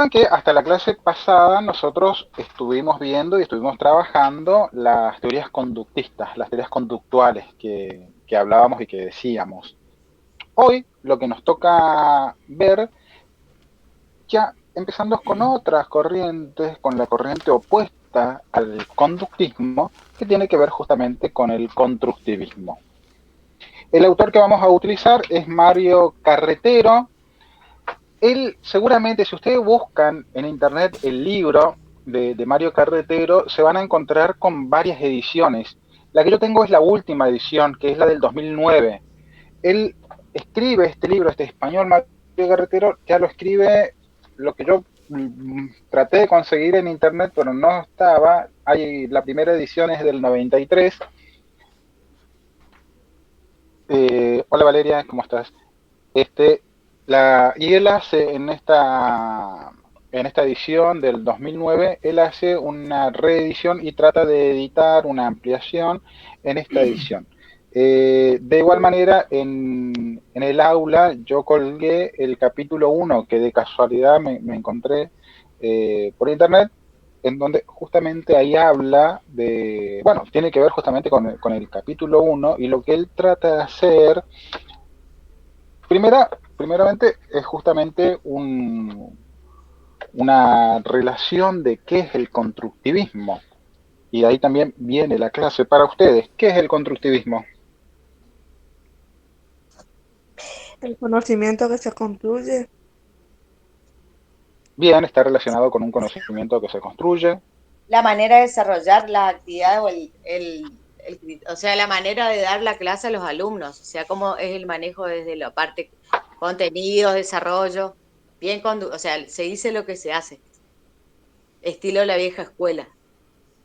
que hasta la clase pasada nosotros estuvimos viendo y estuvimos trabajando las teorías conductistas, las teorías conductuales que hablábamos y que decíamos. Hoy lo que nos toca ver, ya empezando con otras corrientes, con la corriente opuesta al conductismo, que tiene que ver justamente con el constructivismo. El autor que vamos a utilizar es Mario Carretero. Él seguramente, si ustedes buscan en internet el libro de Mario Carretero, se van a encontrar con varias ediciones. La que yo tengo es la última edición, que es la del 2009. Él escribe este libro, este español Mario Carretero, ya lo escribe lo que yo traté de conseguir en internet, pero no estaba. La primera edición es del 93. Hola Valeria, ¿cómo estás? Este, y él hace en esta edición del 2009, él hace una reedición y trata de editar una ampliación en esta edición. De igual manera, en el aula yo colgué el capítulo 1 que de casualidad me encontré por internet, en donde justamente ahí habla de, bueno, tiene que ver justamente con el capítulo 1 y lo que él trata de hacer. Primeramente es justamente una relación de qué es el constructivismo. Y de ahí también viene la clase para ustedes. ¿Qué es el constructivismo? El conocimiento que se construye. Bien, está relacionado con un conocimiento que se construye. La manera de desarrollar las actividades o o sea, la manera de dar la clase a los alumnos, o sea, cómo es el manejo desde la parte contenidos, desarrollo, o sea, se dice lo que se hace, estilo la vieja escuela,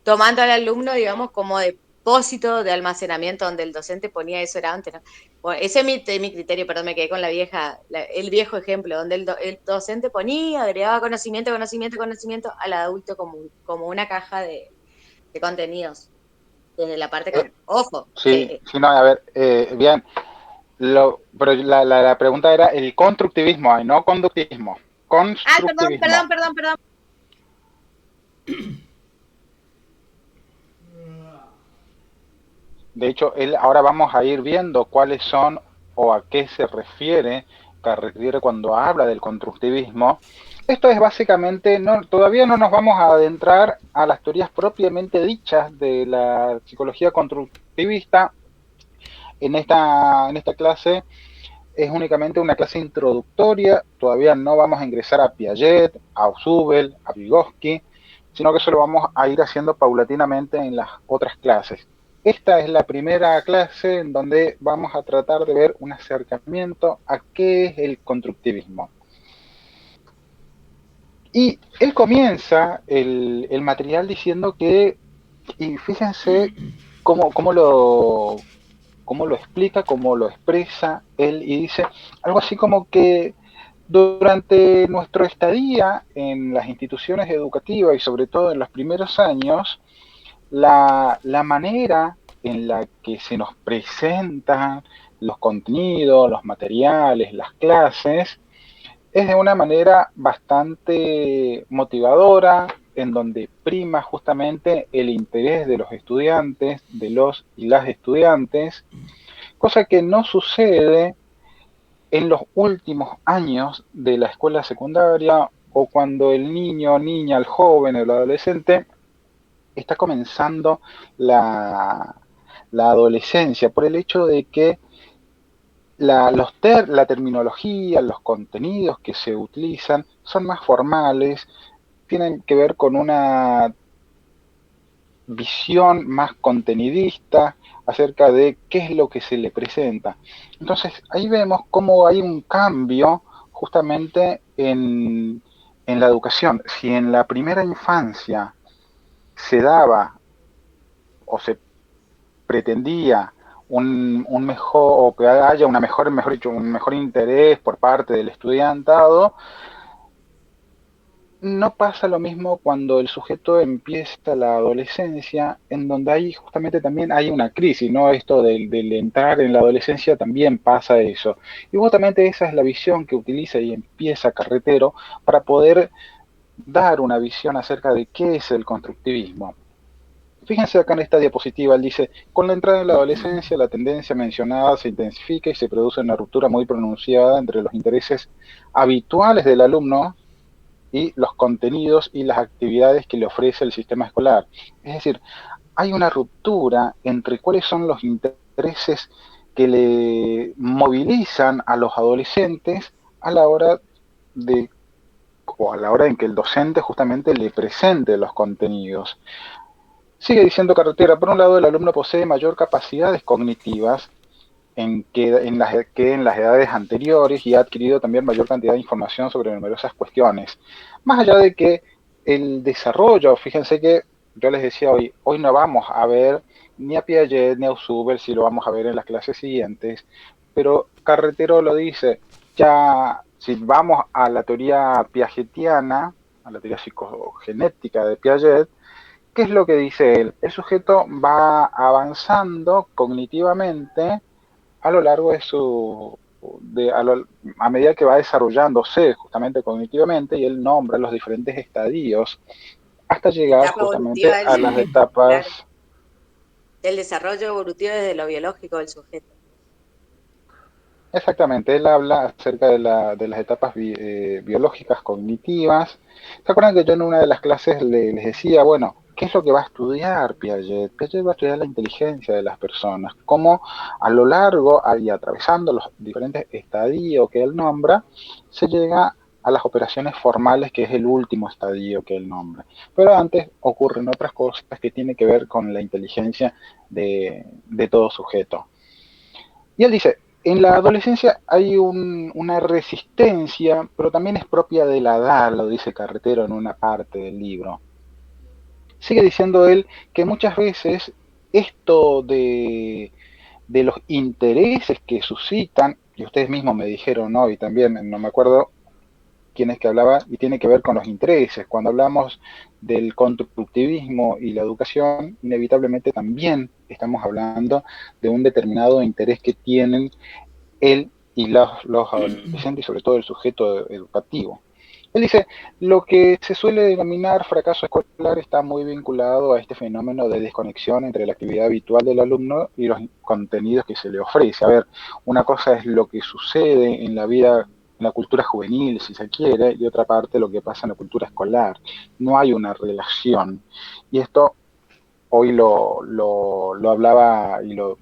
tomando al alumno, digamos, como depósito de almacenamiento donde el docente ponía eso era antes, ¿no? Bueno, ese es mi criterio, perdón, me quedé con el viejo ejemplo, donde el docente ponía, agregaba conocimiento, conocimiento, conocimiento al adulto como una caja de contenidos, desde la parte Eh, ojo, sí, sí, no, a ver, bien. Pero la pregunta era el constructivismo, no conductivismo. perdón, Constructivismo. perdón, perdón, perdón. De hecho, ahora vamos a ir viendo cuáles son o a qué se refiere Carretier cuando habla del constructivismo. Esto es básicamente, todavía no nos vamos a adentrar a las teorías propiamente dichas de la psicología constructivista. En esta clase es únicamente una clase introductoria, todavía no vamos a ingresar a Piaget, a Ausubel, a Vygotsky, sino que eso lo vamos a ir haciendo paulatinamente en las otras clases. Esta es la primera clase en donde vamos a tratar de ver un acercamiento a qué es el constructivismo. Y él comienza el material diciendo que, y fíjense cómo lo explica, cómo lo expresa él, y dice algo así como que durante nuestra estadía en las instituciones educativas y sobre todo en los primeros años, la manera en la que se nos presentan los contenidos, los materiales, las clases, es de una manera bastante motivadora, en donde prima justamente el interés de los estudiantes, de los y las estudiantes, cosa que no sucede en los últimos años de la escuela secundaria o cuando el niño, niña, el joven, el adolescente está comenzando la, la adolescencia, por el hecho de que la terminología, los contenidos que se utilizan son más formales, tienen que ver con una visión más contenidista acerca de qué es lo que se le presenta. Entonces ahí vemos cómo hay un cambio justamente en la educación. Si en la primera infancia se daba o se pretendía un mejor, o que haya una mejor dicho, un mejor interés por parte del estudiantado, no pasa lo mismo cuando el sujeto empieza la adolescencia, en donde ahí justamente también hay una crisis, ¿no? Esto del entrar en la adolescencia también pasa eso. Y justamente esa es la visión que utiliza y empieza Carretero para poder dar una visión acerca de qué es el constructivismo. Fíjense acá en esta diapositiva, él dice, con la entrada de la adolescencia, la tendencia mencionada se intensifica y se produce una ruptura muy pronunciada entre los intereses habituales del alumno y los contenidos y las actividades que le ofrece el sistema escolar. Es decir, hay una ruptura entre cuáles son los intereses que le movilizan a los adolescentes a la hora de o a la hora en que el docente justamente le presente los contenidos. Sigue diciendo Carretera, por un lado el alumno posee mayor capacidades cognitivas que en las edades anteriores y ha adquirido también mayor cantidad de información sobre numerosas cuestiones. Más allá de que el desarrollo, fíjense que yo les decía hoy no vamos a ver ni a Piaget ni a Ausubel, si lo vamos a ver en las clases siguientes, pero Carretero lo dice, ya si vamos a la teoría piagetiana, a la teoría psicogenética de Piaget, ¿qué es lo que dice él? El sujeto va avanzando cognitivamente a lo largo de a medida que va desarrollándose justamente cognitivamente, y él nombra los diferentes estadios hasta llegar Etapa justamente evolutiva del a las sujeto, etapas. claro. El desarrollo evolutivo desde lo biológico del sujeto. Exactamente, él habla acerca de las etapas biológicas cognitivas. ¿Se acuerdan que yo en una de las clases les decía, bueno, ¿qué es lo que va a estudiar Piaget? Piaget va a estudiar la inteligencia de las personas, cómo a lo largo y atravesando los diferentes estadios que él nombra, se llega a las operaciones formales, que es el último estadio que él nombra. Pero antes ocurren otras cosas que tienen que ver con la inteligencia de todo sujeto. Y él dice, en la adolescencia hay una resistencia, pero también es propia de la edad, lo dice Carretero en una parte del libro. Sigue diciendo él que muchas veces esto de los intereses que suscitan, y ustedes mismos me dijeron, ¿no? Y también, no me acuerdo quién es que hablaba, y tiene que ver con los intereses. Cuando hablamos del constructivismo y la educación, inevitablemente también estamos hablando de un determinado interés que tienen él y los adolescentes y sobre todo el sujeto educativo. Él dice, lo que se suele denominar fracaso escolar está muy vinculado a este fenómeno de desconexión entre la actividad habitual del alumno y los contenidos que se le ofrece. A ver, una cosa es lo que sucede en la vida, en la cultura juvenil, si se quiere, y otra parte lo que pasa en la cultura escolar. No hay una relación. Y esto hoy lo hablaba y lo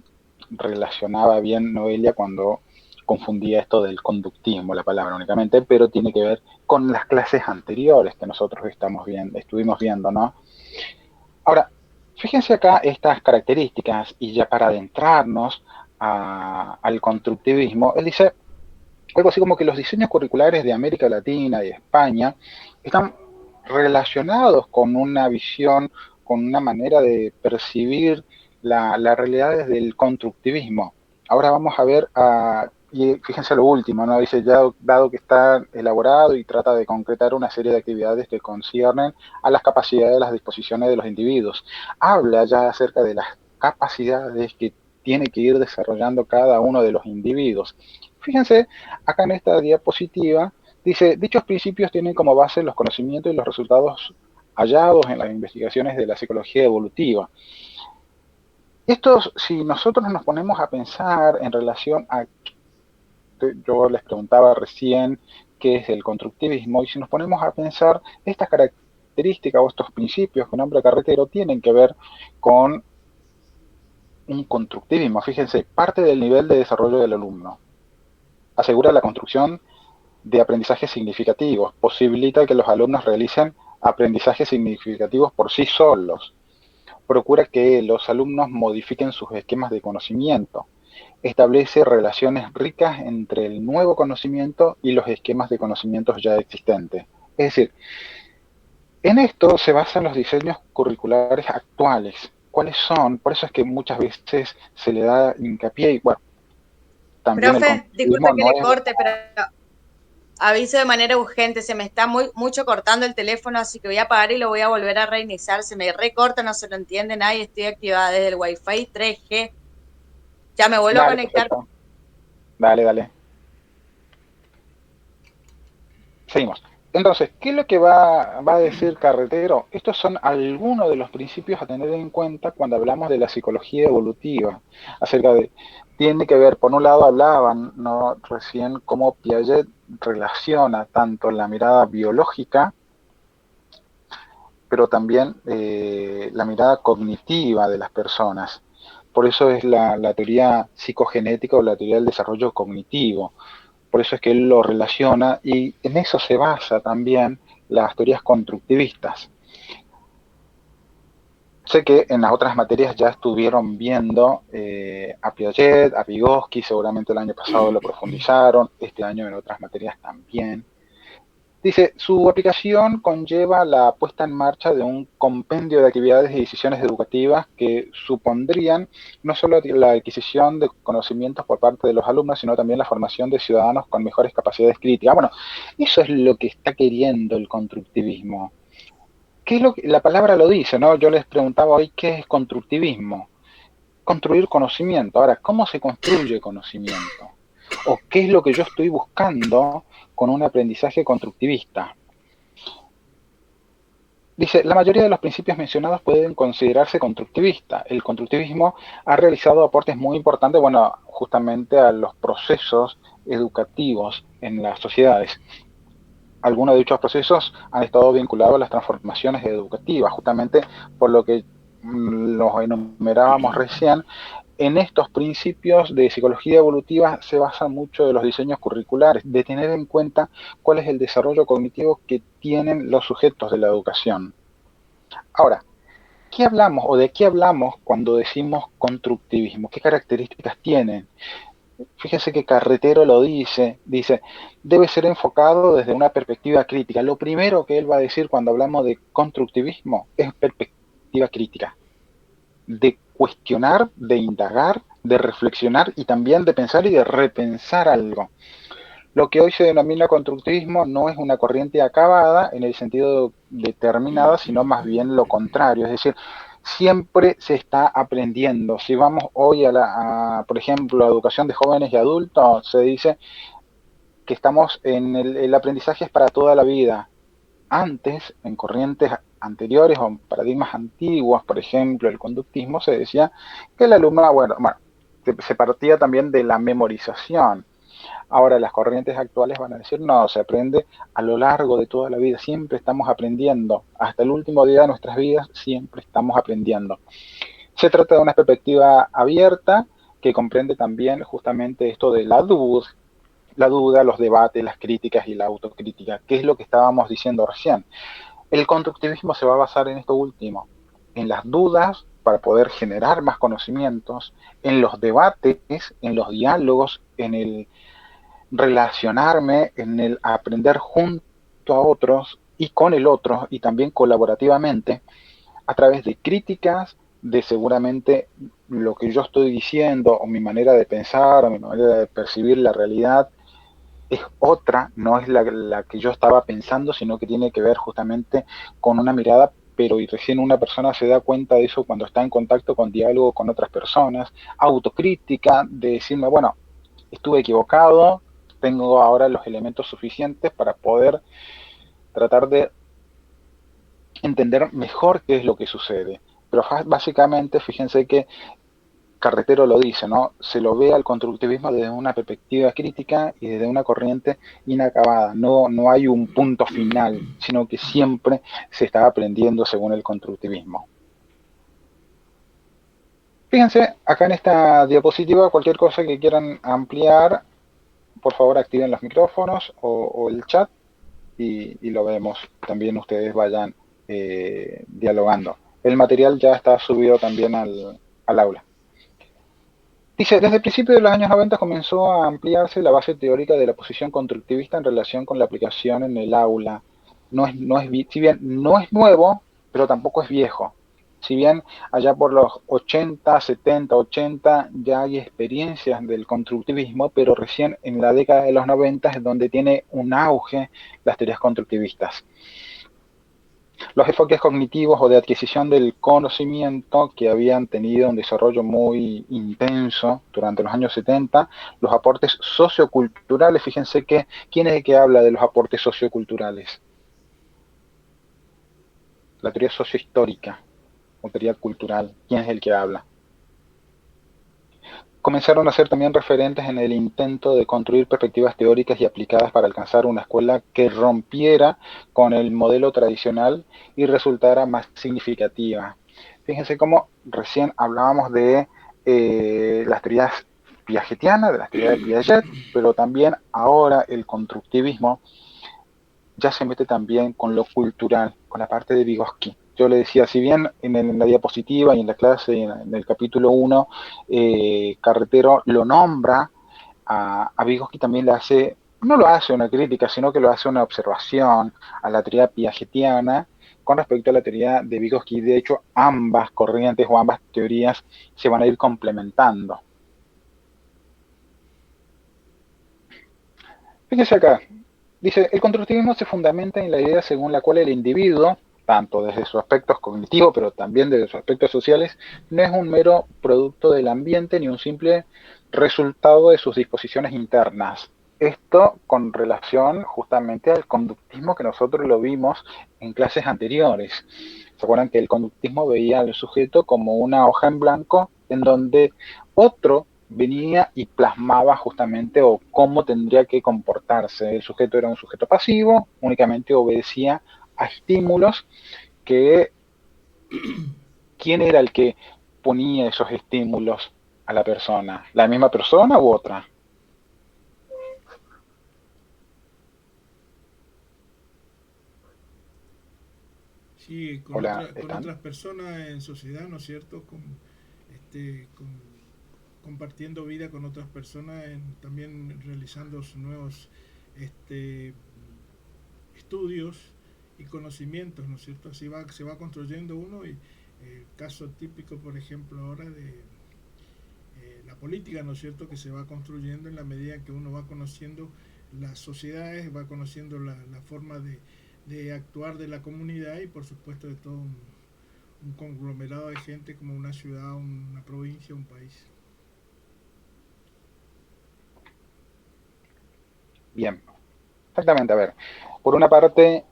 relacionaba bien Noelia cuando confundía esto del conductismo, la palabra únicamente, pero tiene que ver con las clases anteriores que nosotros estuvimos viendo, ¿no? Ahora, fíjense acá estas características y ya para adentrarnos al constructivismo, él dice algo así como que los diseños curriculares de América Latina y España están relacionados con una visión, con una manera de percibir la realidad desde el constructivismo. Ahora vamos a ver, y fíjense lo último, ¿no? Dice, ya dado que está elaborado y trata de concretar una serie de actividades que conciernen a las capacidades de las disposiciones de los individuos. Habla ya acerca de las capacidades que tiene que ir desarrollando cada uno de los individuos. Fíjense, acá en esta diapositiva dice, dichos principios tienen como base los conocimientos y los resultados hallados en las investigaciones de la psicología evolutiva. Estos, si nosotros nos ponemos a pensar en relación a, yo les preguntaba recién qué es el constructivismo, y si nos ponemos a pensar, estas características o estos principios que nombra Carretero tienen que ver con un constructivismo. Fíjense, parte del nivel de desarrollo del alumno. Asegura la construcción de aprendizajes significativos, posibilita que los alumnos realicen aprendizajes significativos por sí solos, procura que los alumnos modifiquen sus esquemas de conocimiento, establece relaciones ricas entre el nuevo conocimiento y los esquemas de conocimientos ya existentes. Es decir, en esto se basan los diseños curriculares actuales. ¿Cuáles son? Por eso es que muchas veces se le da hincapié y bueno, también el Profe, disculpe constructivismo que no le es. corte, pero aviso de manera urgente, se me está mucho cortando el teléfono, así que voy a apagar y lo voy a volver a reiniciar. Se me recorta, no se lo entiende nadie, estoy activada desde el Wi-Fi 3G. Ya me vuelvo a Dale, conectar. perfecto. Dale, dale. Seguimos. Entonces, ¿qué es lo que va a decir Carretero? Estos son algunos de los principios a tener en cuenta cuando hablamos de la psicología evolutiva, acerca de, tiene que ver, por un lado hablaban, ¿no?, recién cómo Piaget relaciona tanto la mirada biológica, pero también la mirada cognitiva de las personas. Por eso es la teoría psicogenética o la teoría del desarrollo cognitivo. Por eso es que él lo relaciona y en eso se basa también las teorías constructivistas. Sé que en las otras materias ya estuvieron viendo a Piaget, a Vygotsky, seguramente el año pasado lo profundizaron, este año en otras materias también. Dice, su aplicación conlleva la puesta en marcha de un compendio de actividades y decisiones educativas que supondrían no solo la adquisición de conocimientos por parte de los alumnos, sino también la formación de ciudadanos con mejores capacidades críticas. Bueno, eso es lo que está queriendo el constructivismo. ¿Qué es lo que, la palabra lo dice, ¿no? Yo les preguntaba hoy qué es constructivismo. Construir conocimiento. Ahora, ¿cómo se construye conocimiento? ¿O qué es lo que yo estoy buscando con un aprendizaje constructivista? Dice, la mayoría de los principios mencionados pueden considerarse constructivistas. El constructivismo ha realizado aportes muy importantes, bueno, justamente a los procesos educativos en las sociedades. Algunos de dichos procesos han estado vinculados a las transformaciones educativas, justamente por lo que los enumerábamos recién. En estos principios de psicología evolutiva se basa mucho de los diseños curriculares, de tener en cuenta cuál es el desarrollo cognitivo que tienen los sujetos de la educación. Ahora, ¿qué hablamos o de qué hablamos cuando decimos constructivismo? ¿Qué características tienen? Fíjense que Carretero lo dice, debe ser enfocado desde una perspectiva crítica. Lo primero que él va a decir cuando hablamos de constructivismo es perspectiva crítica, de cuestionar, de indagar, de reflexionar y también de pensar y de repensar algo. Lo que hoy se denomina constructivismo no es una corriente acabada en el sentido determinada, sino más bien lo contrario, es decir, siempre se está aprendiendo. Si vamos hoy por ejemplo, a educación de jóvenes y adultos, se dice que estamos en el aprendizaje es para toda la vida. Antes, en corrientes anteriores o en paradigmas antiguos, por ejemplo, el conductismo, se decía que el alumno, bueno, se partía también de la memorización. Ahora las corrientes actuales van a decir, no, se aprende a lo largo de toda la vida, siempre estamos aprendiendo, hasta el último día de nuestras vidas siempre estamos aprendiendo. Se trata de una perspectiva abierta que comprende también justamente esto de la duda, los debates, las críticas y la autocrítica, que es lo que estábamos diciendo recién. El constructivismo se va a basar en esto último, en las dudas para poder generar más conocimientos, en los debates, en los diálogos, en el relacionarme, en el aprender junto a otros y con el otro y también colaborativamente a través de críticas, de seguramente lo que yo estoy diciendo o mi manera de pensar o mi manera de percibir la realidad es otra, no es la que yo estaba pensando, sino que tiene que ver justamente con una mirada, pero y recién una persona se da cuenta de eso cuando está en contacto con diálogo con otras personas, autocrítica, de decirme, bueno, estuve equivocado, tengo ahora los elementos suficientes para poder tratar de entender mejor qué es lo que sucede. Pero básicamente, fíjense que Carretero lo dice, ¿no? Se lo ve al constructivismo desde una perspectiva crítica y desde una corriente inacabada. No hay un punto final, sino que siempre se está aprendiendo según el constructivismo. Fíjense, acá en esta diapositiva, cualquier cosa que quieran ampliar, por favor activen los micrófonos o el chat y lo vemos. También ustedes vayan dialogando. El material ya está subido también al aula. Dice, desde el principio de los años 90 comenzó a ampliarse la base teórica de la posición constructivista en relación con la aplicación en el aula. Si bien no es nuevo, pero tampoco es viejo. Si bien allá por los 80, 70, 80 ya hay experiencias del constructivismo, pero recién en la década de los 90 es donde tiene un auge las teorías constructivistas. Los enfoques cognitivos o de adquisición del conocimiento que habían tenido un desarrollo muy intenso durante los años 70, los aportes socioculturales, fíjense que, ¿quién es el que habla de los aportes socioculturales? La teoría sociohistórica o teoría cultural, ¿quién es el que habla? Comenzaron a ser también referentes en el intento de construir perspectivas teóricas y aplicadas para alcanzar una escuela que rompiera con el modelo tradicional y resultara más significativa. Fíjense cómo recién hablábamos de las teorías piagetianas, de las teorías de Piaget, pero también ahora el constructivismo ya se mete también con lo cultural, con la parte de Vygotsky. Yo le decía, si bien en la diapositiva y en la clase, en el capítulo 1, Carretero lo nombra, a Vygotsky también le hace, no lo hace una crítica, sino que lo hace una observación a la teoría piagetiana con respecto a la teoría de Vygotsky. De hecho, ambas corrientes o ambas teorías se van a ir complementando. Fíjese acá, dice, el constructivismo se fundamenta en la idea según la cual el individuo, tanto desde sus aspectos cognitivos, pero también desde sus aspectos sociales, no es un mero producto del ambiente ni un simple resultado de sus disposiciones internas. Esto con relación justamente al conductismo que nosotros lo vimos en clases anteriores. ¿Se acuerdan que el conductismo veía al sujeto como una hoja en blanco en donde otro venía y plasmaba justamente o cómo tendría que comportarse? El sujeto era un sujeto pasivo, únicamente obedecía a estímulos que quién era el que ponía esos estímulos a la persona, la misma persona u otra. Sí, Hola, con ¿están? otras personas en sociedad, ¿no es cierto? Este, con, compartiendo vida con otras personas, también realizando sus nuevos este, estudios y conocimientos, ¿no es cierto? Así se va construyendo uno y el caso típico, por ejemplo, ahora de la política, ¿no es cierto?, que se va construyendo en la medida en que uno va conociendo las sociedades, va conociendo la forma de actuar de la comunidad y por supuesto de todo un conglomerado de gente como una ciudad, una provincia, un país. Bien, exactamente. A ver, por una parte,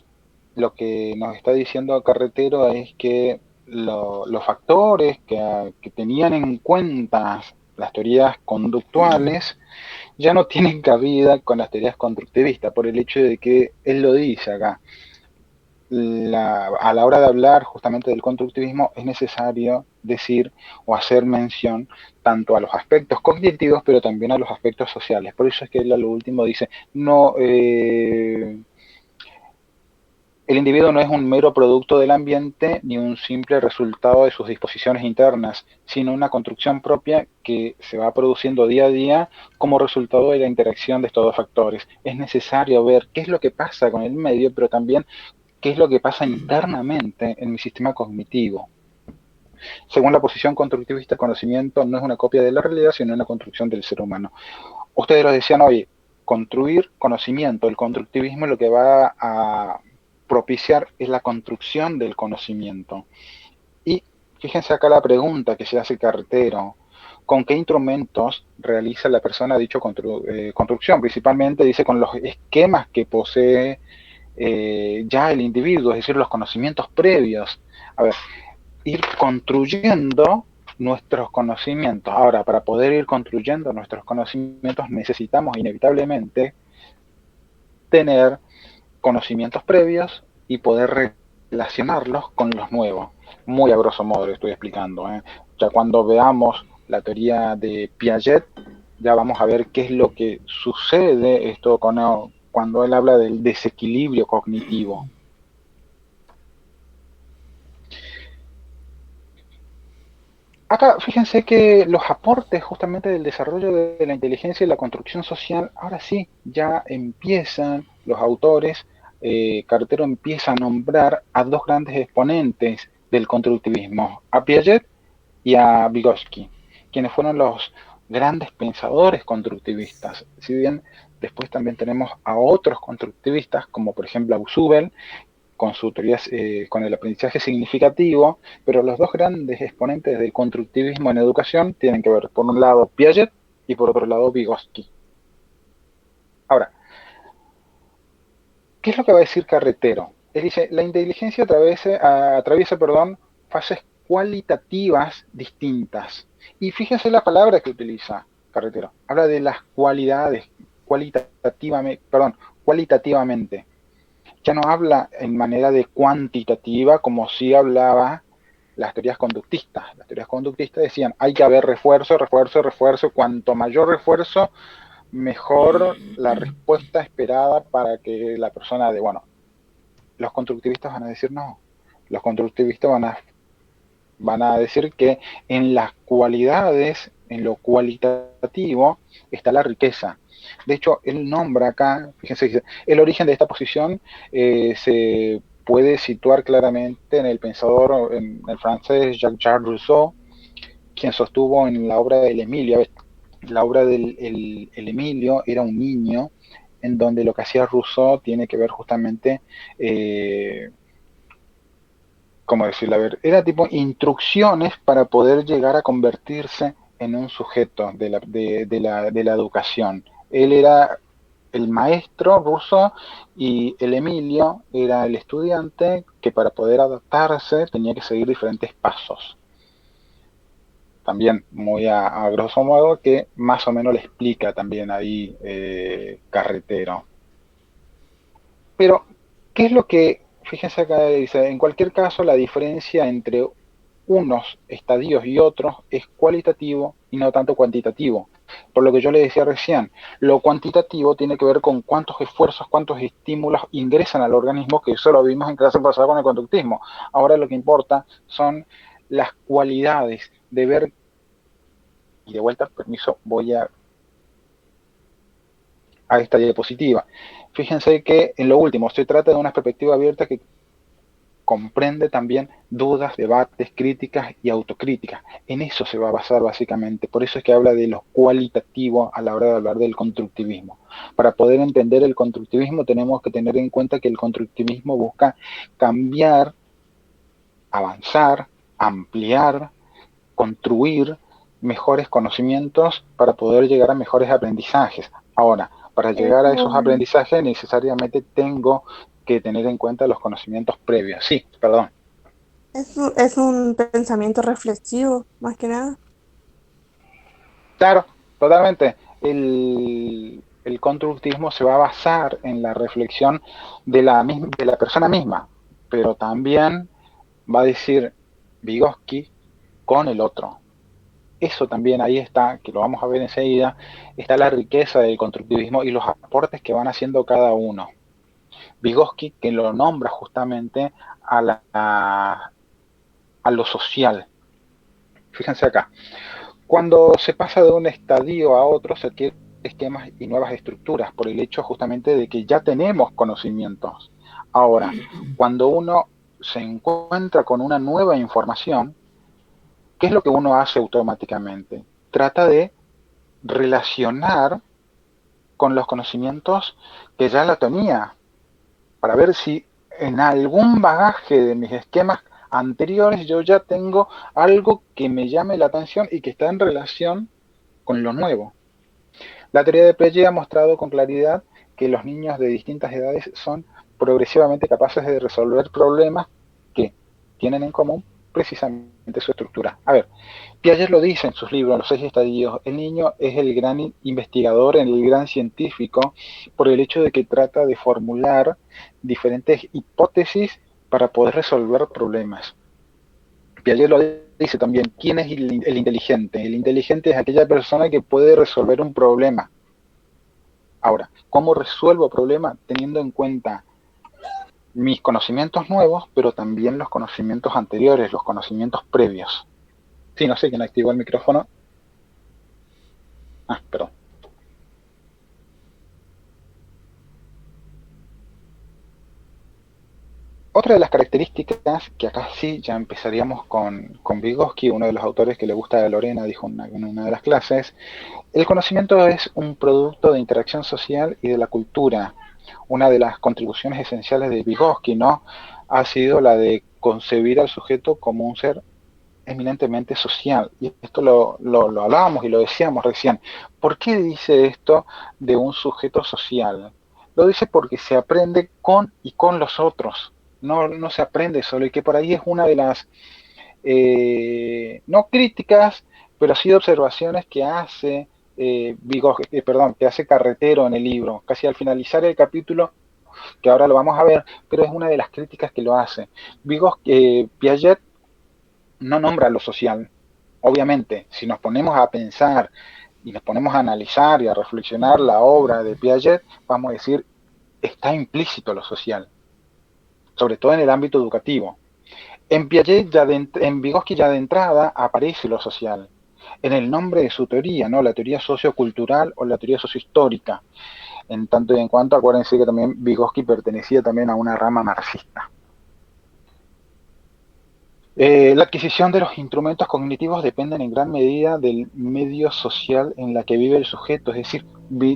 lo que nos está diciendo Carretero es que los factores que tenían en cuenta las teorías conductuales ya no tienen cabida con las teorías constructivistas, por el hecho de que él lo dice acá. A la hora de hablar justamente del constructivismo es necesario decir o hacer mención tanto a los aspectos cognitivos, pero también a los aspectos sociales. Por eso es que él a lo último dice, no, el individuo no es un mero producto del ambiente ni un simple resultado de sus disposiciones internas, sino una construcción propia que se va produciendo día a día como resultado de la interacción de estos dos factores. Es necesario ver qué es lo que pasa con el medio, pero también qué es lo que pasa internamente en mi sistema cognitivo. Según la posición constructivista, el conocimiento no es una copia de la realidad, sino una construcción del ser humano. Ustedes lo decían hoy, construir conocimiento. El constructivismo lo que va a propiciar es la construcción del conocimiento. Y fíjense acá la pregunta que se hace el Carretero. ¿Con qué instrumentos realiza la persona dicho construcción? Principalmente dice con los esquemas que posee ya el individuo, es decir, los conocimientos previos. A ver, ir construyendo nuestros conocimientos. Ahora, para poder ir construyendo nuestros conocimientos necesitamos inevitablemente tener conocimientos previos y poder relacionarlos con los nuevos. Muy a grosso modo lo estoy explicando. Ya cuando veamos la teoría de Piaget, ya vamos a ver qué es lo que sucede esto cuando él habla del desequilibrio cognitivo. Acá fíjense que los aportes justamente del desarrollo de la inteligencia y la construcción social, ahora sí, ya empiezan los autores, Cartero empieza a nombrar a dos grandes exponentes del constructivismo, a Piaget y a Vygotsky, quienes fueron los grandes pensadores constructivistas. Si bien después también tenemos a otros constructivistas, como por ejemplo a Husserl, con su teoría, con el aprendizaje significativo, pero los dos grandes exponentes del constructivismo en educación tienen que ver, por un lado, Piaget y por otro lado, Vygotsky. Ahora, ¿qué es lo que va a decir Carretero? Él dice, la inteligencia atraviesa, fases cualitativas distintas. Y fíjese la palabra que utiliza Carretero. Habla de las cualidades, cualitativamente. Ya no habla en manera de cuantitativa como si hablaba las teorías conductistas. Las teorías conductistas decían, hay que haber refuerzo, refuerzo, refuerzo. Cuanto mayor refuerzo, mejor la respuesta esperada para que la persona de, bueno, los constructivistas van a decir no. Los constructivistas van a decir que en las cualidades, en lo cualitativo, está la riqueza. De hecho, él nombra acá, fíjense, el origen de esta posición se puede situar claramente en el pensador, en el francés Jacques Rousseau, quien sostuvo en la obra del Emilio. La obra del el Emilio era un niño en donde lo que hacía Rousseau tiene que ver justamente, ¿cómo decirlo? A ver, era tipo instrucciones para poder llegar a convertirse en un sujeto de la educación. Él era el maestro Rousseau y el Emilio era el estudiante que para poder adaptarse tenía que seguir diferentes pasos. También muy a grosso modo, que más o menos le explica también ahí Carretero. Pero, ¿qué es lo que, fíjense acá, dice, en cualquier caso la diferencia entre unos estadios y otros es cualitativo y no tanto cuantitativo? Por lo que yo le decía recién, lo cuantitativo tiene que ver con cuántos esfuerzos, cuántos estímulos ingresan al organismo, que eso lo vimos en clase pasada con el conductismo. Ahora lo que importa son las cualidades de ver. Y de vuelta, permiso, voy a esta diapositiva. Fíjense que en lo último se trata de una perspectiva abierta que comprende también dudas, debates, críticas y autocríticas. En eso se va a basar básicamente. Por eso es que habla de lo cualitativo a la hora de hablar del constructivismo. Para poder entender el constructivismo tenemos que tener en cuenta que el constructivismo busca cambiar, avanzar, ampliar, construir mejores conocimientos para poder llegar a mejores aprendizajes. Ahora, para llegar a esos aprendizajes necesariamente tengo que tener en cuenta los conocimientos previos. Sí, perdón. Es un pensamiento reflexivo, más que nada. Claro, totalmente. El constructivismo se va a basar en la reflexión de la persona misma, pero también va a decir Vygotsky con el otro. Eso también ahí está, que lo vamos a ver enseguida, está la riqueza del constructivismo y los aportes que van haciendo cada uno. Vygotsky, que lo nombra justamente a lo social. Fíjense acá, cuando se pasa de un estadio a otro se adquieren esquemas y nuevas estructuras por el hecho justamente de que ya tenemos conocimientos. Ahora, cuando uno se encuentra con una nueva información, ¿qué es lo que uno hace automáticamente? Trata de relacionar con los conocimientos que ya la tenía, para ver si en algún bagaje de mis esquemas anteriores yo ya tengo algo que me llame la atención y que está en relación con lo nuevo. La teoría de Piaget ha mostrado con claridad que los niños de distintas edades son progresivamente capaces de resolver problemas que tienen en común precisamente su estructura. A ver, Piaget lo dice en sus libros, Los 6 estadios, el niño es el gran investigador, el gran científico, por el hecho de que trata de formular diferentes hipótesis para poder resolver problemas. Piaget lo dice también, ¿quién es el inteligente? El inteligente es aquella persona que puede resolver un problema. Ahora, ¿cómo resuelvo problemas? Teniendo en cuenta mis conocimientos nuevos, pero también los conocimientos anteriores, los conocimientos previos. Sí, no sé quién activó el micrófono. Ah, perdón. Otra de las características, que acá sí ya empezaríamos con Vygotsky, uno de los autores que le gusta a Lorena, dijo en una de las clases, el conocimiento es un producto de interacción social y de la cultura. una de las contribuciones esenciales de Vygotsky, ¿no? Ha sido la de concebir al sujeto como un ser eminentemente social. Y esto lo hablábamos y lo decíamos recién. ¿Por qué dice esto de un sujeto social? Lo dice porque se aprende con y con los otros. No se aprende solo, y que por ahí es una de las, no críticas, pero sí observaciones que hace que hace Carretero en el libro, casi al finalizar el capítulo, que ahora lo vamos a ver, pero es una de las críticas que lo hace. Piaget no nombra lo social. Obviamente, si nos ponemos a pensar y nos ponemos a analizar y a reflexionar la obra de Piaget, vamos a decir, está implícito lo social, sobre todo en el ámbito educativo. En Piaget, en Vygotsky ya de entrada aparece lo social, en el nombre de su teoría, ¿no? La teoría sociocultural o la teoría sociohistórica. En tanto y en cuanto, acuérdense que también Vygotsky pertenecía también a una rama marxista. La adquisición de los instrumentos cognitivos depende en gran medida del medio social en la que vive el sujeto, es decir,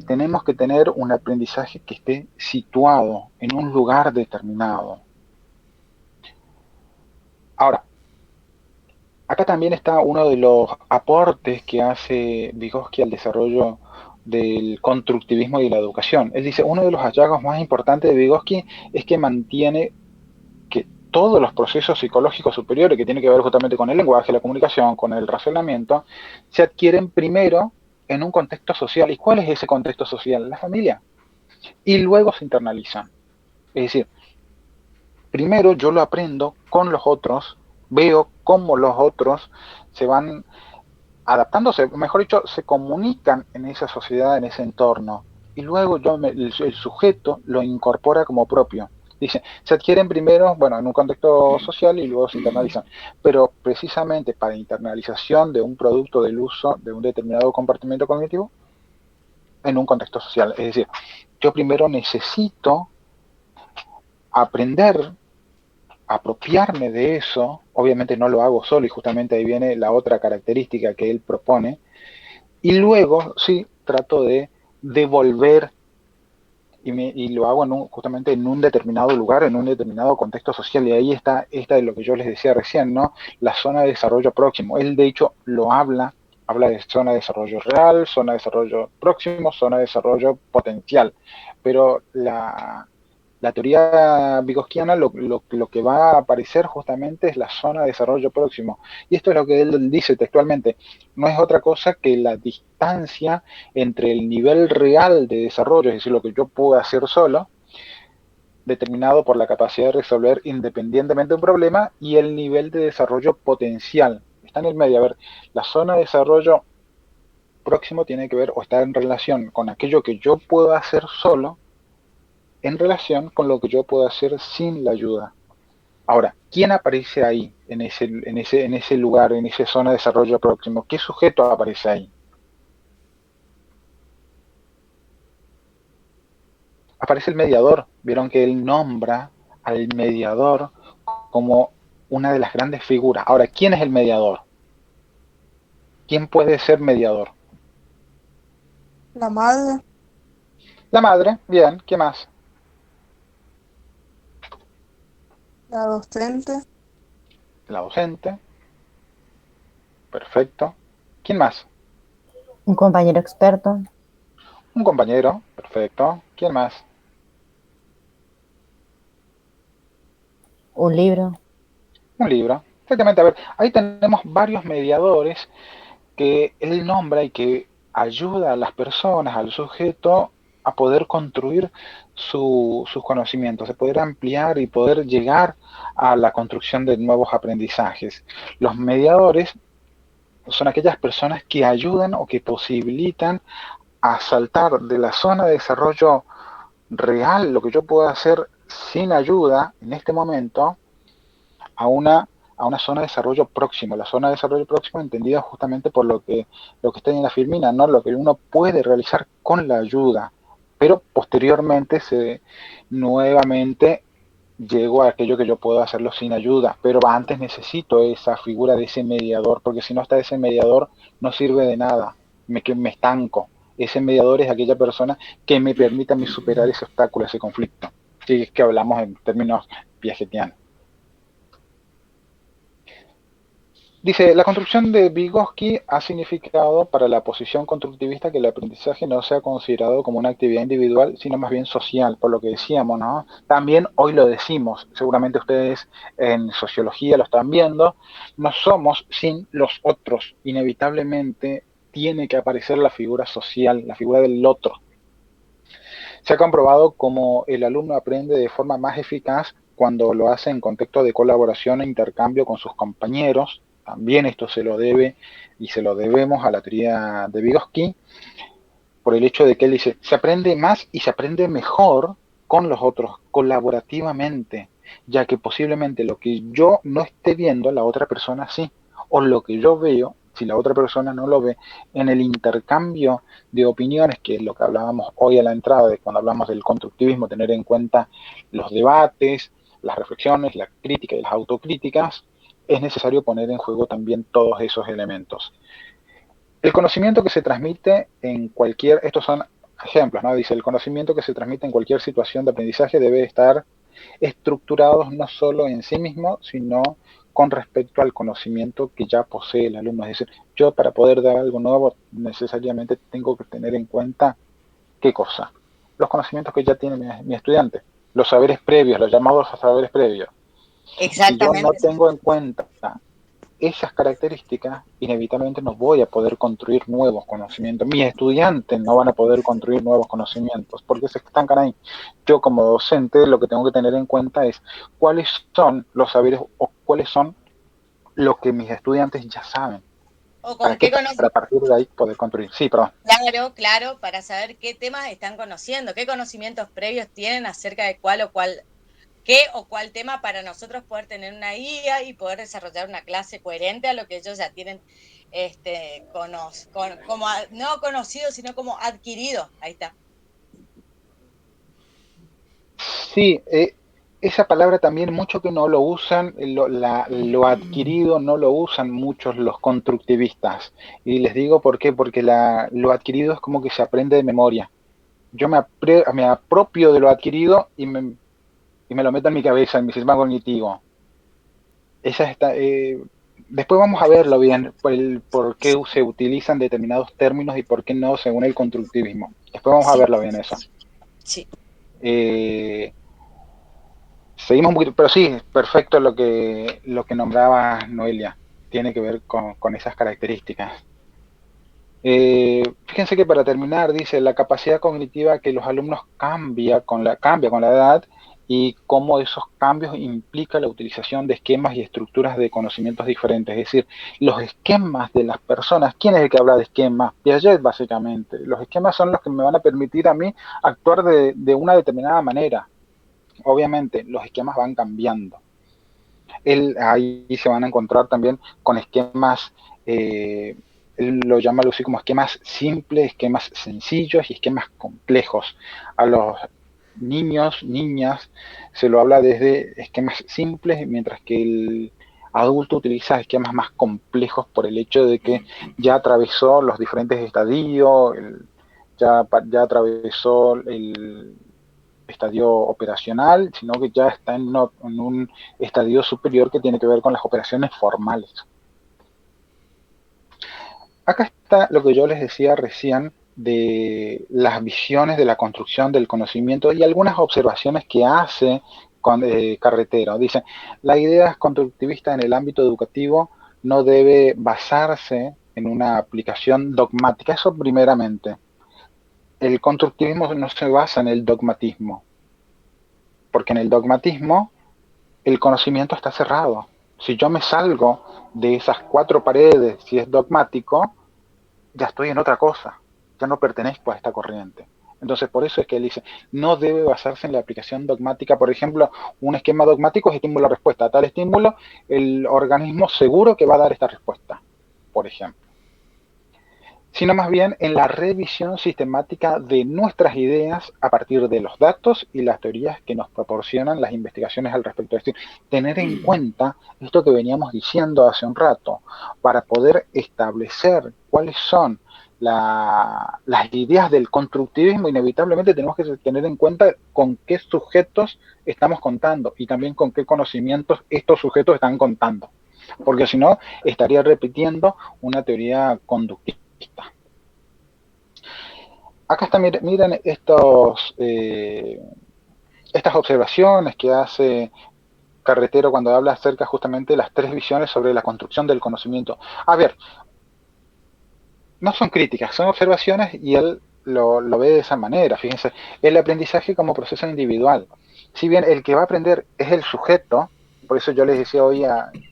tenemos que tener un aprendizaje que esté situado en un lugar determinado. Ahora, acá también está uno de los aportes que hace Vygotsky al desarrollo del constructivismo y de la educación. Él dice, uno de los hallazgos más importantes de Vygotsky es que mantiene que todos los procesos psicológicos superiores que tienen que ver justamente con el lenguaje, la comunicación, con el razonamiento, se adquieren primero en un contexto social. ¿Y cuál es ese contexto social? La familia. Y luego se internalizan. Es decir, primero yo lo aprendo con los otros, veo cómo los otros se van adaptándose, mejor dicho, se comunican en esa sociedad, en ese entorno. Y luego el sujeto lo incorpora como propio. Dice, se adquieren primero, bueno, en un contexto social y luego se internalizan. Pero precisamente para internalización de un producto del uso de un determinado comportamiento cognitivo en un contexto social. Es decir, yo primero necesito aprender, apropiarme de eso. Obviamente no lo hago solo y justamente ahí viene la otra característica que él propone. Y luego, sí, trato de devolver y lo hago justamente en un determinado lugar, en un determinado contexto social. Y ahí está esta de lo que yo les decía recién, ¿no? La zona de desarrollo próximo. Él, de hecho, habla de zona de desarrollo real, zona de desarrollo próximo, zona de desarrollo potencial. Pero la teoría vygotskiana lo que va a aparecer justamente es la zona de desarrollo próximo. Y esto es lo que él dice textualmente. No es otra cosa que la distancia entre el nivel real de desarrollo, es decir, lo que yo puedo hacer solo, determinado por la capacidad de resolver independientemente un problema, y el nivel de desarrollo potencial. Está en el medio. A ver, la zona de desarrollo próximo tiene que ver o está en relación con aquello que yo puedo hacer solo, en relación con lo que yo puedo hacer sin la ayuda. Ahora, ¿quién aparece ahí, en ese lugar, en esa zona de desarrollo próximo? ¿Qué sujeto aparece ahí? Aparece el mediador. Vieron que él nombra al mediador como una de las grandes figuras. Ahora, ¿quién es el mediador? ¿Quién puede ser mediador? La madre, La madre, bien, ¿qué más? la docente, La docente, perfecto. ¿Quién más? Un compañero experto, Un compañero, perfecto. ¿Quién más? un libro, Un libro. Exactamente, a ver, ahí tenemos varios mediadores que él nombra y que ayuda a las personas, al sujeto, a poder construir sus conocimientos, a poder ampliar y poder llegar a la construcción de nuevos aprendizajes. Los mediadores son aquellas personas que ayudan o que posibilitan a saltar de la zona de desarrollo real, lo que yo puedo hacer sin ayuda en este momento, a una zona de desarrollo próximo. La zona de desarrollo próximo entendida justamente por lo que está en la Firmina, ¿no? Lo que uno puede realizar con la ayuda, pero posteriormente nuevamente llego a aquello que yo puedo hacerlo sin ayuda, pero antes necesito esa figura de ese mediador, porque si no está ese mediador no sirve de nada, me estanco. ese mediador es aquella persona que me permita a mí superar ese obstáculo, ese conflicto. Si es que hablamos en términos piagetianos. Dice, la construcción de Vygotsky ha significado para la posición constructivista que el aprendizaje no sea considerado como una actividad individual, sino más bien social, por lo que decíamos, ¿no? También hoy lo decimos, seguramente ustedes en sociología lo están viendo, no somos sin los otros, inevitablemente tiene que aparecer la figura social, la figura del otro. Se ha comprobado cómo el alumno aprende de forma más eficaz cuando lo hace en contexto de colaboración e intercambio con sus compañeros. También esto se lo debe y se lo debemos a la teoría de Vygotsky, por el hecho de que él dice, se aprende más y se aprende mejor con los otros, colaborativamente, ya que posiblemente lo que yo no esté viendo, la otra persona sí, o lo que yo veo, si la otra persona no lo ve, en el intercambio de opiniones, que es lo que hablábamos hoy a la entrada, de cuando hablamos del constructivismo, tener en cuenta los debates, las reflexiones, la crítica y las autocríticas, es necesario poner en juego también todos esos elementos. El conocimiento que se transmite en cualquier, estos son ejemplos, ¿no? Dice, el conocimiento que se transmite en cualquier situación de aprendizaje debe estar estructurado no solo en sí mismo, sino con respecto al conocimiento que ya posee el alumno. Es decir, yo para poder dar algo nuevo necesariamente tengo que tener en cuenta qué cosa. Los conocimientos que ya tiene mi estudiante, los saberes previos, los llamados saberes previos. Si yo no Exactamente. tengo en cuenta esas características, inevitablemente no voy a poder construir nuevos conocimientos. Mis estudiantes no van a poder construir nuevos conocimientos porque se estancan ahí. Yo como docente lo que tengo que tener en cuenta es cuáles son los saberes o cuáles son lo que mis estudiantes ya saben. O con qué Para partir de ahí poder construir. Sí, perdón. Claro, para saber qué temas están conociendo, qué conocimientos previos tienen acerca de qué o cuál tema para nosotros poder tener una guía y poder desarrollar una clase coherente a lo que ellos ya tienen como no conocido, sino como adquirido. Ahí está. Sí, esa palabra también mucho que no lo usan, lo adquirido no lo usan muchos los constructivistas. Y les digo por qué, porque lo adquirido es como que se aprende de memoria. Yo me apropio de lo adquirido y me lo meto en mi cabeza, en mi sistema cognitivo. Después vamos a verlo bien, por qué se utilizan determinados términos y por qué no, según el constructivismo. Después vamos a verlo bien eso. Sí. Seguimos un poquito, pero sí, perfecto lo que nombraba Noelia. Tiene que ver con esas características. Fíjense que para terminar, dice, la capacidad cognitiva que los alumnos cambia con la edad y cómo esos cambios implican la utilización de esquemas y estructuras de conocimientos diferentes. Es decir, los esquemas de las personas, ¿quién es el que habla de esquemas? Piaget, básicamente. Los esquemas son los que me van a permitir a mí actuar de una determinada manera. Obviamente, los esquemas van cambiando. Ahí se van a encontrar también con esquemas, él lo llama así como esquemas simples, esquemas sencillos y esquemas complejos. A los niños, niñas, se lo habla desde esquemas simples, mientras que el adulto utiliza esquemas más complejos por el hecho de que ya atravesó los diferentes estadios, ya atravesó el estadio operacional, sino que ya está en un estadio superior que tiene que ver con las operaciones formales. Acá está lo que yo les decía recién de las visiones de la construcción del conocimiento y algunas observaciones que hace Carretero. Dice, la idea constructivista en el ámbito educativo no debe basarse en una aplicación dogmática, eso primeramente. El constructivismo no se basa en el dogmatismo, porque en el dogmatismo el conocimiento está cerrado. Si yo me salgo de esas cuatro paredes, si es dogmático, ya estoy en otra cosa, ya no pertenezco a esta corriente. Entonces, por eso es que él dice, no debe basarse en la aplicación dogmática. Por ejemplo, un esquema dogmático es estímulo-respuesta. A tal estímulo, el organismo seguro que va a dar esta respuesta, por ejemplo. Sino más bien en la revisión sistemática de nuestras ideas a partir de los datos y las teorías que nos proporcionan las investigaciones al respecto. Es decir, tener en cuenta esto que veníamos diciendo hace un rato, para poder establecer cuáles son las ideas del constructivismo, inevitablemente tenemos que tener en cuenta con qué sujetos estamos contando y también con qué conocimientos estos sujetos están contando, porque si no estaría repitiendo una teoría conductista. Acá está, miren estas observaciones que hace Carretero cuando habla acerca justamente de las tres visiones sobre la construcción del conocimiento. A ver, no son críticas, son observaciones y él lo ve de esa manera. Fíjense, el aprendizaje como proceso individual. Si bien el que va a aprender es el sujeto, por eso yo les decía hoy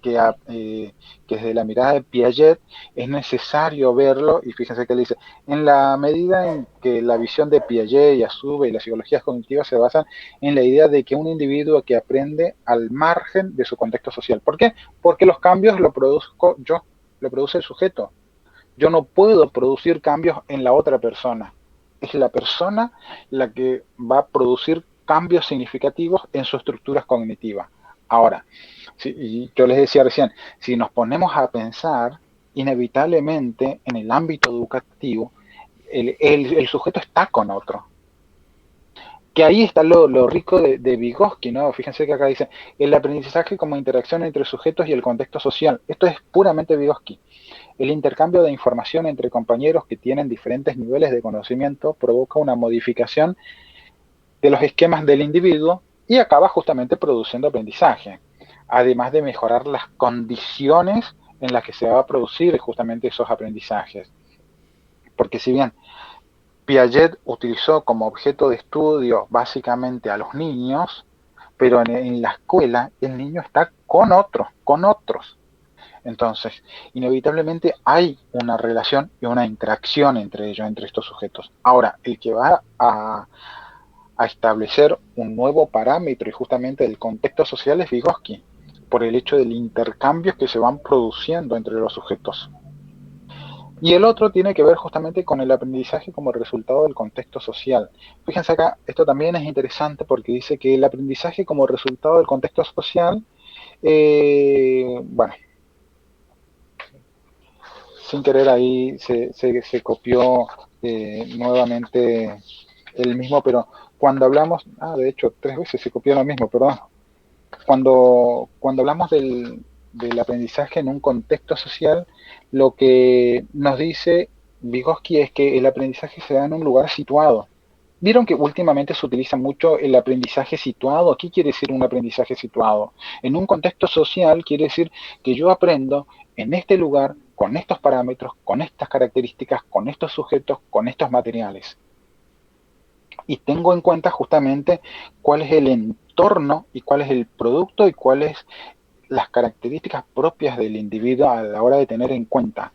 que desde la mirada de Piaget es necesario verlo, y fíjense que él dice, en la medida en que la visión de Piaget y Asube y las psicologías cognitivas se basan en la idea de que un individuo que aprende al margen de su contexto social. ¿Por qué? Porque los cambios lo produzco yo, lo produce el sujeto. Yo no puedo producir cambios en la otra persona. Es la persona la que va a producir cambios significativos en sus estructuras cognitivas. Ahora, y yo les decía recién, si nos ponemos a pensar, inevitablemente en el ámbito educativo, el sujeto está con otro. Que ahí está lo rico de Vygotsky, ¿no? Fíjense que acá dice, el aprendizaje como interacción entre sujetos y el contexto social. Esto es puramente Vygotsky. El intercambio de información entre compañeros que tienen diferentes niveles de conocimiento provoca una modificación de los esquemas del individuo y acaba justamente produciendo aprendizaje, además de mejorar las condiciones en las que se va a producir justamente esos aprendizajes. Porque si bien Piaget utilizó como objeto de estudio básicamente a los niños, pero en la escuela el niño está con otros. Entonces, inevitablemente hay una relación y una interacción entre ellos, entre estos sujetos. Ahora, el que va a establecer un nuevo parámetro y justamente el contexto social es Vygotsky, por el hecho del intercambio que se van produciendo entre los sujetos. Y el otro tiene que ver justamente con el aprendizaje como resultado del contexto social. Fíjense acá, esto también es interesante porque dice que el aprendizaje como resultado del contexto social, bueno, sin querer ahí se copió nuevamente el mismo, pero cuando hablamos, de hecho 3 veces se copió lo mismo, perdón. Cuando hablamos del aprendizaje en un contexto social, lo que nos dice Vygotsky es que el aprendizaje se da en un lugar situado. ¿Vieron que últimamente se utiliza mucho el aprendizaje situado? ¿Qué quiere decir un aprendizaje situado? En un contexto social quiere decir que yo aprendo en este lugar, con estos parámetros, con estas características, con estos sujetos, con estos materiales. Y tengo en cuenta justamente cuál es el entorno y cuál es el producto y cuáles las características propias del individuo a la hora de tener en cuenta.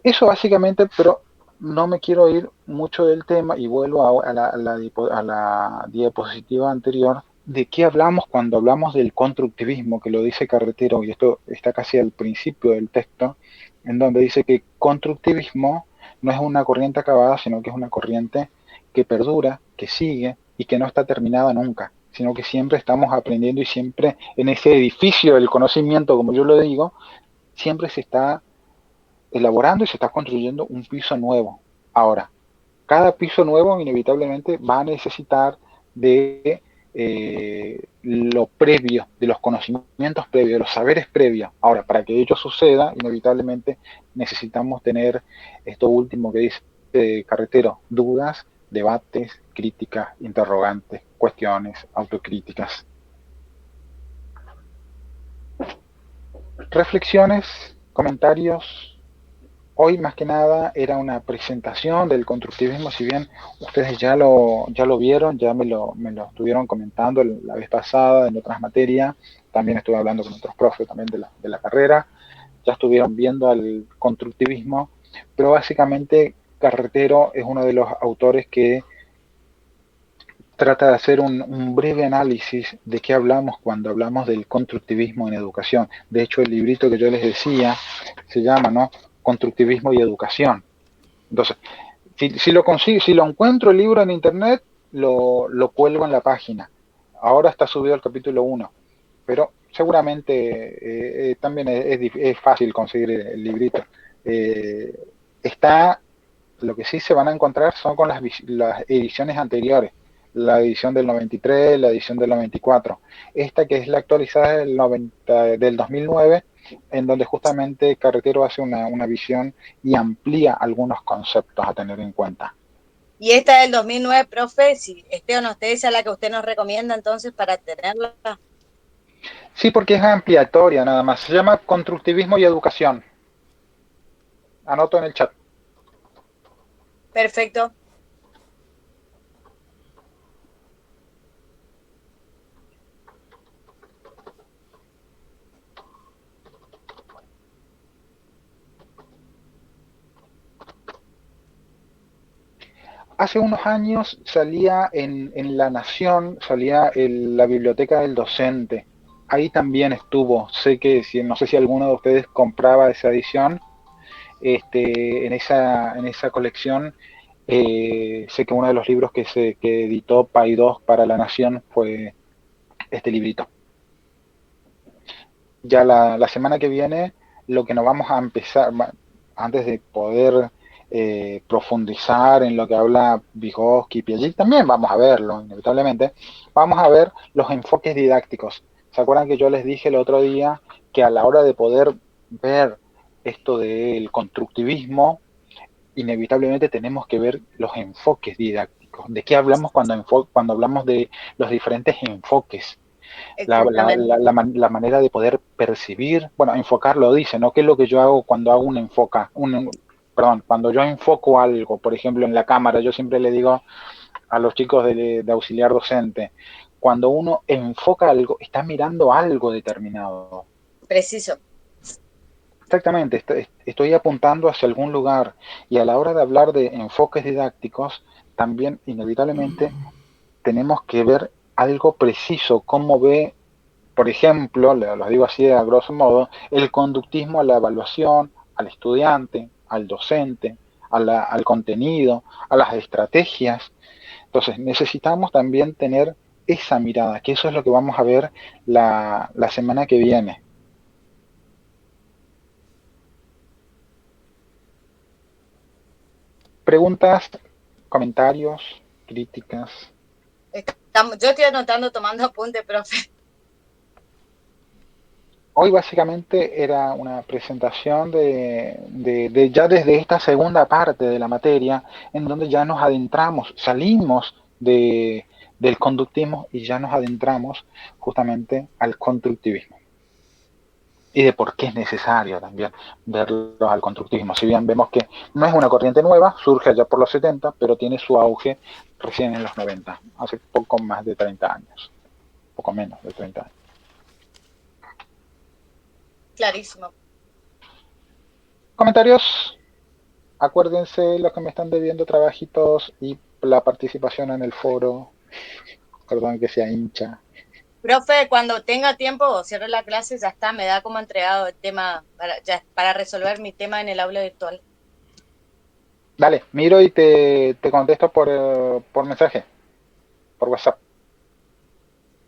Eso básicamente, pero no me quiero ir mucho del tema y vuelvo a la diapositiva anterior. ¿De qué hablamos cuando hablamos del constructivismo? Que lo dice Carretero, y esto está casi al principio del texto, en donde dice que constructivismo no es una corriente acabada, sino que es una corriente que perdura, que sigue y que no está terminada nunca, sino que siempre estamos aprendiendo y siempre en ese edificio del conocimiento, como yo lo digo, siempre se está elaborando y se está construyendo un piso nuevo. Ahora, cada piso nuevo inevitablemente va a necesitar de lo previo, de los conocimientos previos, de los saberes previos. Ahora, para que ello suceda, inevitablemente necesitamos tener esto último que dice Carretero, dudas, debates, críticas, interrogantes, cuestiones, autocríticas. Reflexiones, comentarios. Hoy más que nada era una presentación del constructivismo, si bien ustedes ya lo vieron, ya me lo estuvieron comentando la vez pasada en otras materias, también estuve hablando con otros profes también de la carrera, ya estuvieron viendo al constructivismo, pero básicamente Carretero es uno de los autores que trata de hacer un breve análisis de qué hablamos cuando hablamos del constructivismo en educación. De hecho, el librito que yo les decía se llama, ¿no?, Constructivismo y Educación. Entonces, si lo encuentro el libro en internet, lo cuelgo en la página. Ahora está subido el capítulo 1, pero seguramente también es fácil conseguir el librito. Es Está, lo que sí se van a encontrar son con las ediciones anteriores, la edición del 93, la edición del 94. Esta que es la actualizada del 2009, en donde justamente Carretero hace una visión y amplía algunos conceptos a tener en cuenta. Y esta del 2009, profe, si esté o no esté, esa es la que usted nos recomienda entonces para tenerla. Sí, porque es ampliatoria nada más. Se llama Constructivismo y Educación. Anoto en el chat. Perfecto. Hace unos años salía en La Nación, salía la biblioteca del docente. Ahí también estuvo. Sé que, no sé si alguno de ustedes compraba esa edición, en esa colección. Sé que uno de los libros que editó Paidós para La Nación fue este librito. Ya la semana que viene, lo que nos vamos a empezar, antes de poder profundizar en lo que habla Vygotsky y Piaget, también vamos a verlo, inevitablemente, vamos a ver los enfoques didácticos. ¿Se acuerdan que yo les dije el otro día que a la hora de poder ver esto del constructivismo, inevitablemente tenemos que ver los enfoques didácticos? ¿De qué hablamos cuando hablamos de los diferentes enfoques? Exactamente. La manera de poder percibir, bueno, enfocar lo dice, ¿no? ¿Qué es lo que yo hago cuando hago perdón, cuando yo enfoco algo, por ejemplo, en la cámara? Yo siempre le digo a los chicos de auxiliar docente, cuando uno enfoca algo, está mirando algo determinado. Preciso. Exactamente, estoy apuntando hacia algún lugar, y a la hora de hablar de enfoques didácticos, también inevitablemente tenemos que ver algo preciso, cómo ve, por ejemplo, lo digo así a grosso modo, el conductismo a la evaluación, al estudiante, al docente, al contenido, a las estrategias. Entonces necesitamos también tener esa mirada, que eso es lo que vamos a ver la semana que viene. Preguntas, comentarios, críticas. Yo estoy anotando, tomando apunte, profe. Hoy básicamente era una presentación de ya desde esta segunda parte de la materia, en donde ya nos adentramos, salimos del conductismo y ya nos adentramos justamente al constructivismo. Y de por qué es necesario también verlo al constructivismo. Si bien vemos que no es una corriente nueva, surge allá por los 70, pero tiene su auge recién en los 90, hace poco más de 30 años, poco menos de 30 años. Clarísimo. Comentarios, acuérdense los que me están debiendo trabajitos y la participación en el foro. Perdón que sea hincha. Profe, cuando tenga tiempo, cierre la clase, ya está, me da como entregado el tema para resolver mi tema en el aula virtual. Dale, miro y te contesto por mensaje, por WhatsApp.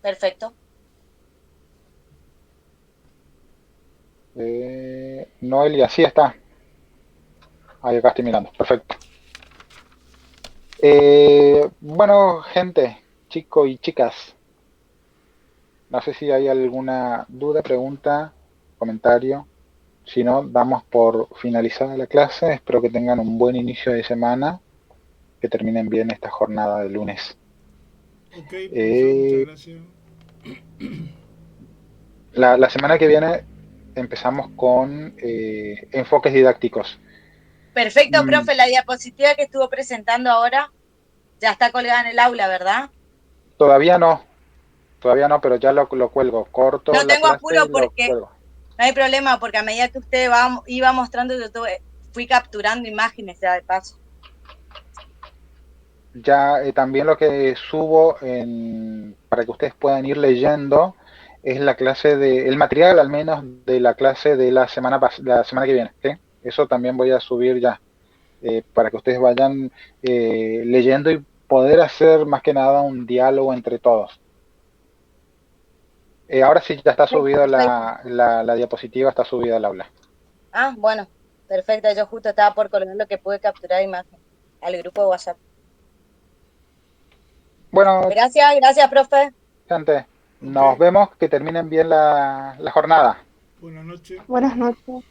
Perfecto. Noelia, sí está. Ahí acá estoy mirando, perfecto. Bueno, gente, chicos y chicas, no sé si hay alguna duda, pregunta, comentario. Si no, damos por finalizada la clase. Espero que tengan un buen inicio de semana, que terminen bien esta jornada de lunes. Ok, profesor, muchas gracias. La semana que viene empezamos con enfoques didácticos. Perfecto, profe, la diapositiva que estuvo presentando ahora ya está colgada en el aula, ¿verdad? Todavía no, pero ya lo cuelgo. Corto No la tengo clase apuro y lo porque cuelgo. no hay problema, porque a medida que usted iba mostrando, fui capturando imágenes ya de paso. Ya también lo que subo para que ustedes puedan ir leyendo es el material al menos de la clase de la semana que viene. ¿Sí? Eso también voy a subir ya, para que ustedes vayan leyendo y poder hacer más que nada un diálogo entre todos. Ahora sí ya está subida la diapositiva, está subida al aula. Ah, bueno, Perfecto, yo justo estaba por colgar lo que pude capturar de imagen al grupo de WhatsApp. Bueno, Gracias, profe. gente, Ok. nos vemos, que terminen bien la jornada. Buenas noches. Buenas noches.